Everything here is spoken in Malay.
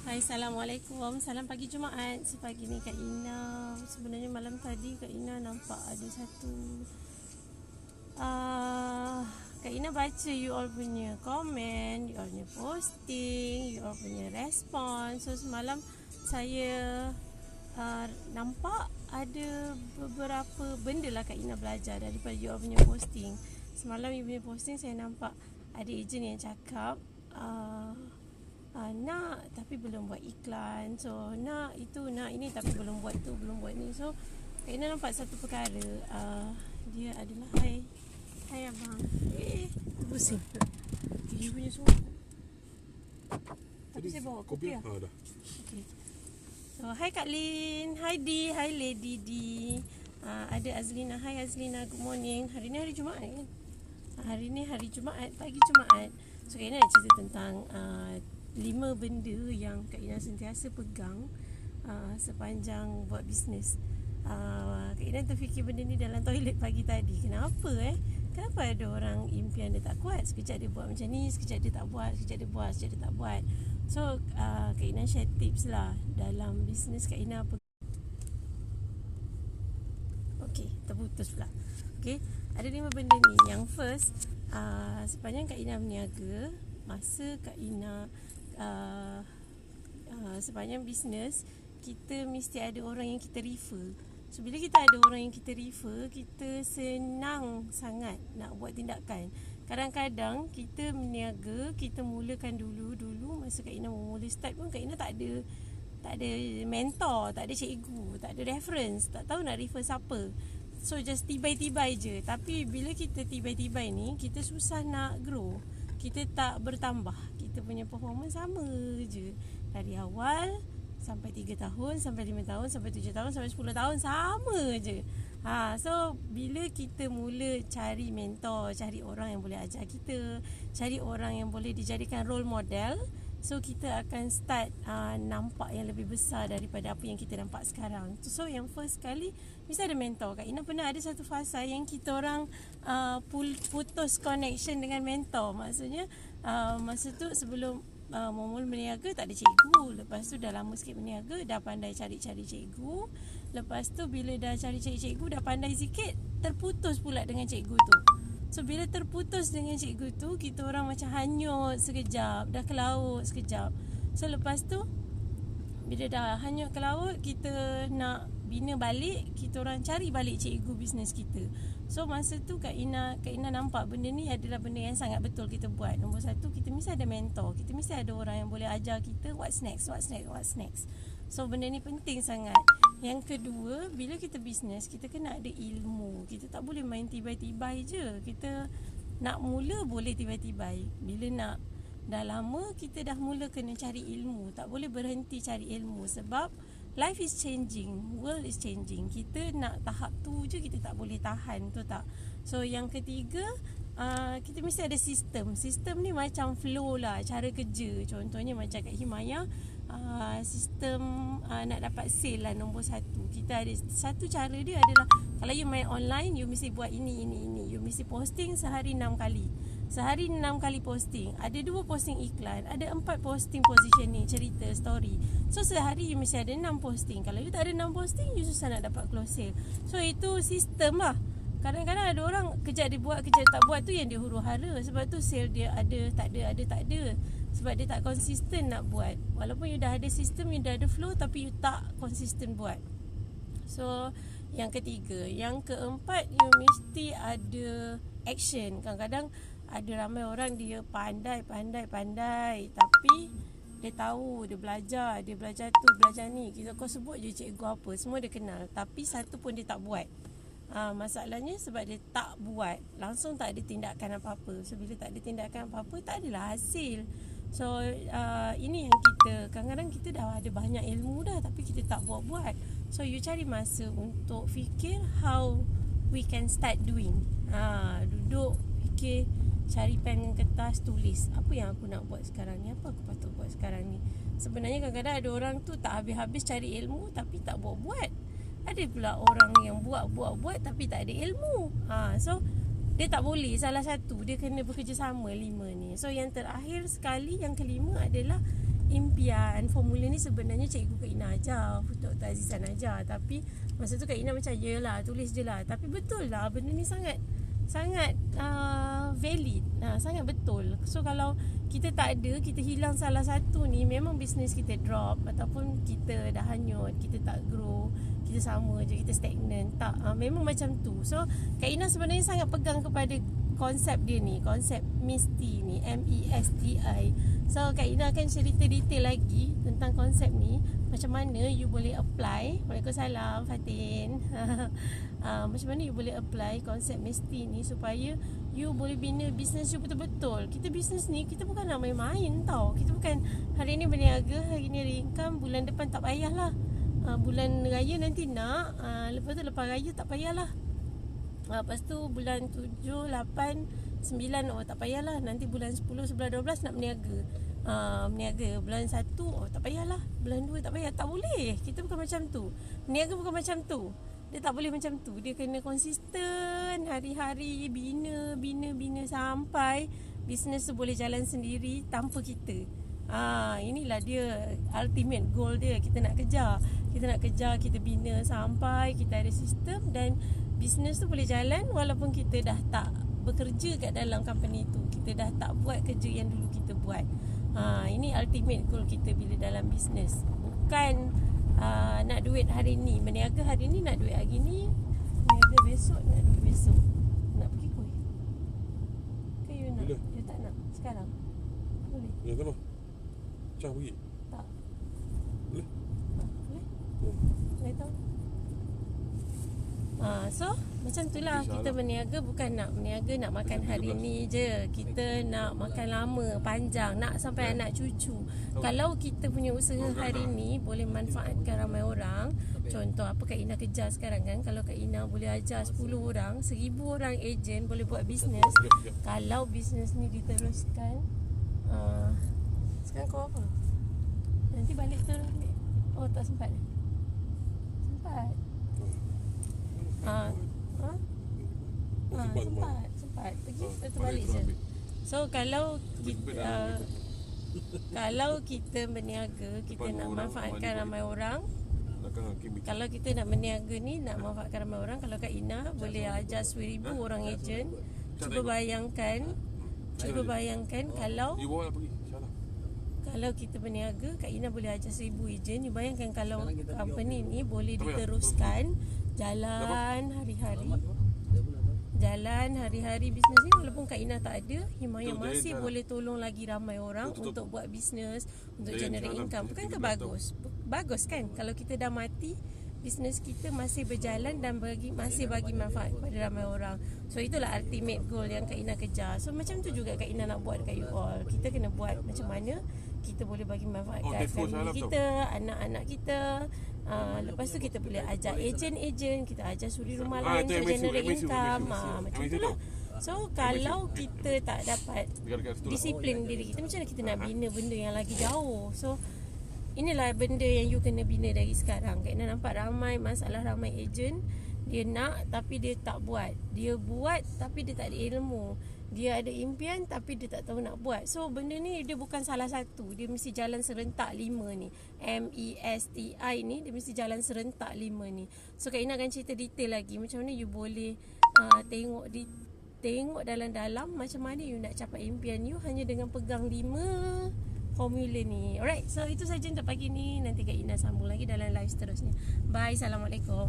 Hai, Assalamualaikum. Salam pagi Jumaat. Pagi ni Kak Ina. Sebenarnya malam tadi Kak Ina nampak ada satu Kak Ina baca you all punya komen, you all punya posting, you all punya respon. So semalam saya nampak ada beberapa benda lah Kak Ina belajar daripada you all punya posting. Semalam you punya posting saya nampak ada ejen yang cakap nak tapi belum buat iklan. So nak itu, nak ini tapi belum buat tu, belum buat ni. So Kak Ina nampak satu perkara, dia adalah Hai abang. Pusing dia punya suara. Tapi saya bawa kopi lah. Dah. Okay. So hai Kak Lin, hai Di, hai Lady Di, ada Azlina. Hai Azlina, good morning. Hari ni hari Jumaat kan? Hari ni hari Jumaat, pagi Jumaat. So Kak Ina nak cerita tentang 5 benda yang Kak Ina sentiasa pegang sepanjang buat bisnes. Kak Ina terfikir benda ni dalam toilet pagi tadi. Kenapa ada orang impian dia tak kuat? Sekejap dia buat macam ni, sekejap dia tak buat, sekejap dia buat, sekejap dia tak buat. So Kak Ina share tips lah dalam bisnes Kak Ina. Okay, terputus pula. Okay, ada 5 benda ni. Yang first, sepanjang Kak Ina berniaga, masa Kak Ina sepanjang bisnes, kita mesti ada orang yang kita refer. So bila kita ada orang yang kita refer, kita senang sangat nak buat tindakan. Kadang-kadang kita berniaga, kita mulakan dulu masa Kak Ina mula start pun Kak Ina tak ada mentor, tak ada cikgu, tak ada reference, tak tahu nak refer siapa. So just tibai-tibai je. Tapi bila kita tibai-tibai ni, kita susah nak grow, kita tak bertambah. Kita punya performance sama je dari awal sampai 3 tahun, sampai 5 tahun, sampai 7 tahun, sampai 10 tahun, sama je. So bila kita mula cari mentor, cari orang yang boleh ajar kita, cari orang yang boleh dijadikan role model, so kita akan start nampak yang lebih besar daripada apa yang kita nampak sekarang. So yang first kali mesti ada mentor. Kak Ina pernah ada satu fasa yang kita orang putus connection dengan mentor. Maksudnya masa tu sebelum mula berniaga tak ada cikgu. Lepas tu dah lama sikit berniaga, dah pandai cari-cari cikgu. Lepas tu bila dah cari-cari cikgu, dah pandai sikit, terputus pula dengan cikgu tu. So bila terputus dengan cikgu tu, kita orang macam hanyut sekejap, dah ke laut sekejap. So lepas tu bila dah hanyut ke laut, kita nak bina balik, kita orang cari balik cikgu bisnes kita. So masa tu Kak Ina nampak benda ni adalah benda yang sangat betul kita buat. Nombor satu, kita mesti ada mentor. Kita mesti ada orang yang boleh ajar kita what's next. So benda ni penting sangat. Yang kedua, bila kita bisnes, kita kena ada ilmu. Kita tak boleh main tibai-tibai je. Kita nak mula boleh tibai-tibai. Bila nak dah lama, kita dah mula kena cari ilmu. Tak boleh berhenti cari ilmu. Sebab life is changing, world is changing. Kita nak tahap tu je, kita tak boleh tahan, tu tak. So yang ketiga, kita mesti ada sistem. Sistem ni macam flow lah, cara kerja. Contohnya macam kat Himayah, sistem nak dapat sale lah nombor satu. Kita ada satu cara dia adalah, kalau you main online, you mesti buat ini. You mesti posting sehari 6 kali. Sehari 6 kali posting. Ada 2 posting iklan, ada 4 posting positioning, cerita, story. So sehari you mesti ada 6 posting. Kalau you tak ada 6 posting, you susah nak dapat close sale. So itu sistem lah. Kadang-kadang ada orang kejap dia buat, kejap tak buat, tu yang dia huru-hara. Sebab tu sale dia ada, tak ada. Sebab dia tak konsisten nak buat. Walaupun you dah ada sistem, you dah ada flow, tapi you tak konsisten buat. So yang ketiga. Yang keempat, you mesti ada action. Kadang-kadang ada ramai orang dia pandai, tapi dia tahu, dia belajar tu, belajar ni. Kau sebut je cikgu apa, semua dia kenal, tapi satu pun dia tak buat. Masalahnya sebab dia tak buat, langsung tak ada tindakan apa-apa. So bila tak ada tindakan apa-apa, tak adalah hasil. So ini yang kita, kadang-kadang kita dah ada banyak ilmu dah, tapi kita tak buat-buat. So you cari masa untuk fikir how we can start doing. Duduk fikir, cari pen dan kertas, tulis apa yang aku nak buat sekarang ni, apa aku patut buat sekarang ni. Sebenarnya kadang-kadang ada orang tu tak habis-habis cari ilmu tapi tak buat-buat. Ada pula orang yang buat tapi tak ada ilmu. So dia tak boleh salah satu, dia kena bekerjasama 5 ni. So yang terakhir sekali, yang kelima adalah impian formula ni sebenarnya cikgu Kak Ina ajar, Dr. Azizan ajar. Tapi masa tu Kak Ina macam yelah tulis je lah. Tapi betul lah benda ni sangat valid, sangat betul. So kalau kita tak ada, kita hilang salah satu ni, memang bisnes kita drop ataupun kita dah hanyut, kita tak grow, kita sama je, kita stagnan. Tak, memang macam tu. So Kak Ina sebenarnya sangat pegang kepada konsep dia ni, konsep MESTI ni, MESTI. So Kak Ina akan cerita detail lagi tentang konsep ni, macam mana you boleh apply. Waalaikumsalam Fatin. Macam mana you boleh apply konsep MESTI ni supaya you boleh bina bisnes you betul-betul. Kita bisnes ni, kita bukan nak main-main tau. Kita bukan hari ni berniaga, hari ni ada income, bulan depan tak payahlah. Bulan raya nanti nak, lepas tu lepas raya tak payahlah. Lepas tu bulan 7, 8, 9 oh tak payahlah. Nanti bulan 10, 11, 12 nak berniaga. Berniaga bulan 1 oh tak payahlah. Bulan 2 tak payah. Tak boleh. Kita bukan macam tu. Berniaga bukan macam tu. Dia tak boleh macam tu. Dia kena konsisten, hari-hari bina sampai bisnes tu boleh jalan sendiri tanpa kita. Inilah dia ultimate goal dia. Kita nak kejar, kita bina sampai kita ada sistem dan bisnes tu boleh jalan walaupun kita dah tak bekerja kat dalam company tu. Kita dah tak buat kerja yang dulu kita buat. Ini ultimate goal kita bila dalam bisnes. Bukan nak duit hari ni, berniaga hari ni nak duit hari ni, berniaga besok nak duit besok. Nak pergi kuih ke you nak? Bila? You tak nak? Sekarang? Boleh? Ya kan lah. Cah pergi? Tak. Boleh? Boleh? Boleh tahu? So macam tu lah. Kita berniaga bukan nak berniaga nak makan hari ni je. Kita nak makan lama, panjang, nak sampai anak cucu. Kalau kita punya usaha hari ni boleh manfaatkan ramai orang. Contoh apa Kak Ina kejar sekarang kan. Kalau Kak Ina boleh ajar 10 orang, 1000 orang ejen boleh buat bisnes. Kalau bisnes ni diteruskan, sekarang kau apa? Nanti balik tu ambil. Oh tak sempat. Sempat. Sempat pergi terbalik je. So kalau kita kalau kita berniaga, kita nak manfaatkan ramai orang. Kalau kita nak berniaga ni, nak manfaatkan ramai orang, kalau Kak Ina boleh ajar 1000 orang ejen, cuba bayangkan kalau kita berniaga, Kak Ina boleh ajar 1000 ejen. You bayangkan kalau company ni boleh diteruskan jalan hari-hari bisnes ni, walaupun Kak Ina tak ada, Himayah masih boleh tolong lagi ramai orang untuk buat bisnes, untuk generate income. Bukankah bagus? Bagus kan kalau kita dah mati, bisnes kita masih berjalan dan masih bagi manfaat kepada ramai orang. So itulah ultimate goal yang Kak Ina kejar. So macam tu juga Kak Ina nak buat kat you all. Kita kena buat macam mana kita boleh bagi manfaat kat family kita, anak-anak kita. Lepas tu kita boleh ajar ejen-ejen, kita ajar suri rumah lain untuk generate income. Macam tu lah. So kalau kita tak dapat disiplin diri kita, macam mana kita nak bina benda yang lagi jauh? So inilah benda yang you kena bina dari sekarang. Kak Ina nampak ramai masalah, ramai ejen dia nak tapi dia tak buat. Dia buat tapi dia tak ada ilmu. Dia ada impian tapi dia tak tahu nak buat. So benda ni dia bukan salah satu. Dia mesti jalan serentak 5 ni. MESTI ni dia mesti jalan serentak 5 ni. So Kak Ina akan cerita detail lagi macam mana you boleh tengok dalam-dalam macam mana you nak capai impian you hanya dengan pegang 5 formula ni. Alright, so itu saja untuk pagi ni. Nanti Kak Ina sambung lagi dalam live seterusnya. Bye, Assalamualaikum.